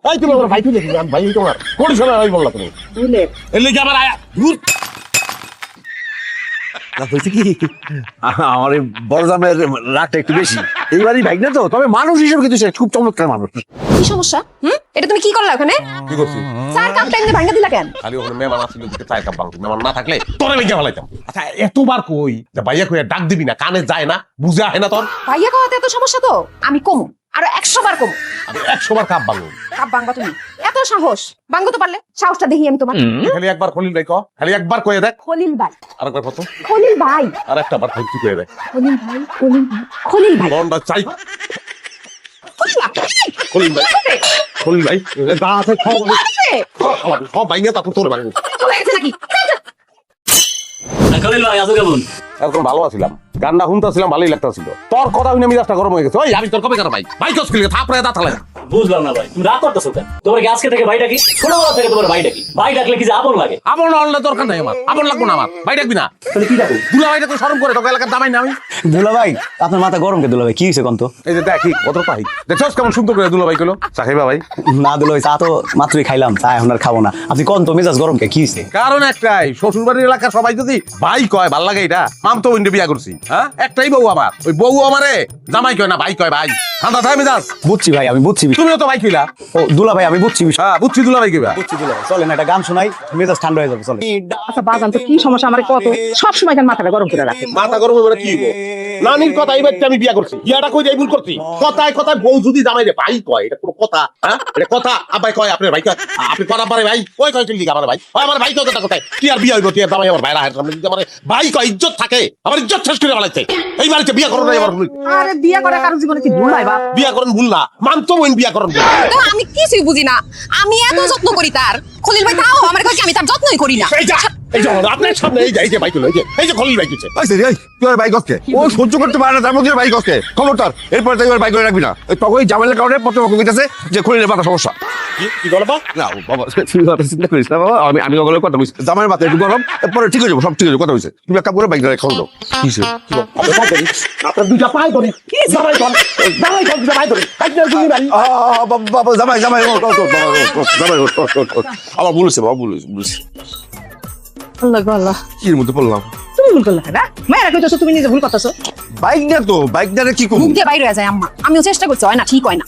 এই তুমি আমার ভাই তুলে দিবি, আমি ভাই তোমার করিস না ভাই বললা তুমি বুলেট এর লেগে আবার আয়া দূর হয়েছে কি আমার এই বড় জামের রাগটা একটু বেশি এইবারই ভাই না তো, তবে মানুষ হিসেবে কিন্তু সে খুব চমৎকার মানুষ। কি সমস্যা? এটা তুমি কি করলা ওখানে? কি করছিস? চার কাপ টাইম দিয়ে ভাঙা দিলা কেন? খালি ওখানে মেহমান আসলে দিকে চায়ের কাপ ভাঙতি, মেহমান না থাকলে তোরে ভেঙে ফেলাইতাম। আচ্ছা এতবার কই যে ভাইয়া কইয়া ডাক দিবি না, কানে যায় না, বুঝে আহে না তোর? ভাইয়া খাওয়াতে এত সমস্যা তো আমি কমু, আরো 100 বার কমু। আমি 100 বার কাপ ভাঙবো। কাপ ভাঙবা তুমি? এত সাহস? ভাঙবো তো পারলে, সাহসটা দেখি আমি তোমার। খালি একবার খলিল ভাই কও, খালি একবার কয়ে দেখ। খলিল ভাই, আরেকবার কত? খলিল ভাই, আর একটা বার খালি তুই কয়ে দেখ। খলিল ভাই, খলিল ভাই, খলিল ভাই, মনটা চাই খলিল ভাই। খলিল ভাই, খলিল ভাই দা আছে খাও আরে, খাও ভাইয়া তারপর তোরে ভাঙবো। চলে গেছে নাকি? খলিল ভাই আছো কেমন? এখন ভালো আছিলাম, গান্ডা শুনতেছিলাম, ভালোই লাগতেছিল। তোর কথা শুনে মিজাজটা গরম হয়ে গেছে। ওই আমি তোর কবে কেন ভাই ভাই কস খেলে থাপড়ে দা থালে বুঝলাম না ভাই, তুমি রাগ করতেছো কেন? তোমার কি আজকে থেকে ভাই ডাকি? ছোটবেলা থেকে তোমার ভাই ডাকি, ভাই ডাকলে কি যে আপন লাগে? আপন হলে দরকার নাই আমার, আপন লাগবো না আমার, ভাই ডাকবি না। তাহলে কি ডাকো? দুলা ভাইটা তো শরম করে, তোকে এলাকার দামাই না আমি। দুলা ভাই আপনার মাথা গরম কে? দুলা ভাই কি হয়েছে কোন তো? এই যে দেখি কত পাই দেখছস কেমন সুন্দর করে দুলা ভাই কইলো চা খাইবা ভাই? না দুলা ভাই চা তো মাত্রই খাইলাম, চা এখন আর খাবো না। আপনি কোন তো মেজাজ গরম কে? কি হয়েছে? কারণ একটাই, শ্বশুর বাড়ির এলাকার সবাই যদি ভাই কয় ভাল লাগে এটা। মাম তো ইন্ডিয়া বিয়া করছি, হ্যাঁ একটাই বউ আমার, ওই বউ আমারে জামাই কয় না ভাই কয় ভাই। ঠান্ডা থাকে মিজাজ। বুঝছি ভাই, আমি বুঝছি। তুমিও তো ভাই কইলা। ও দুলা ভাই আমি বুঝছি বিষয়। হ্যাঁ বুঝছি দুলা ভাই কইবা। বুঝছি দুলা ভাই, চলেন একটা গান শোনাই, মেজাজ ঠান্ডা হয়ে যাবে। চলেন। আচ্ছা বাজান তো কি সমস্যা আমার কত সব সময় কেন মাথাটা গরম করে রাখে? মাথা গরম হবে কি হইব? নানির কথা এই বাচ্চা আমি বিয়া করছি, বিয়াটা কই যাই ভুল করছি। কথায় কথায় বউ যদি জামাই রে ভাই কয়, এটা কোনো কথা? হ্যাঁ এটা কথা? আব্বাই কয় আপনার ভাই কয়, আপনি করা পারে ভাই কয় কয় কি আমার ভাই ওই আমার ভাই কয় কথা কথায় কি আর বিয়া হইব? কি আর জামাই আমার ভাইরা হাত সামনে যদি আমার ভাই কয় ইজ্জত থাকে, আমার ইজ্জত শেষ করে ফেলাইছে। এই বাড়িতে বিয়া করো না এবার ভুল। আরে বিয়ে করে কারো জীবনে কি ভুল হয় বাপ? বিয়া করেন ভুল না, মানতো মইন বিয়া করেন ভুল। তো আমি কিছুই বুঝি না, আমি এত যত্ন করি তার। খলিল ভাই তাও আমার কয় কি আমি তার যত্নই করি না। এই যা এই যে আপনার সামনে এই যে ভাই কইলো, এই যে খলিল ভাই কইছে। তুই বাইক অসকে ও সহ্য করতে পারে না, তার মধ্যে বাইক অসকে খবরদার এরপর তুই বাইক করে রাখবি না। তখন জামালের কারণে প্রথম কইতাছে যে খলিলের মাথা সমস্যা। কি বলবা? না বাবা চিন্তা করিস না বাবা, আমি ওগুলো কথা বলছি। জামাইয়ের মাথা একটু গরম, পরে ঠিক হয়ে যাবো, সব ঠিক হয়ে যাবে, কথা হয়েছে। তুমি একটা করে বাইক খাওয়া দাও। কিসে আপনার দুইটা পাই ধরে কি জামাই কর, জামাই কর, জামাই ধরে বাইক না তুমি ভাই। বাবা জামাই জামাই আমার বলেছে বাবা, বলেছে আল্লাহ গো আল্লাহ, কির মধ্যে পড়লাম। তুমি ভুল করলা না? মায়েরা কইতাছো তুমি নিজে ভুল করতেছো। বাইক না তো, বাইক না কি করবো? মুখ দিয়ে বাইরে হয়ে যায় আম্মা, আমিও চেষ্টা করছি, হয় না, ঠিক হয় না।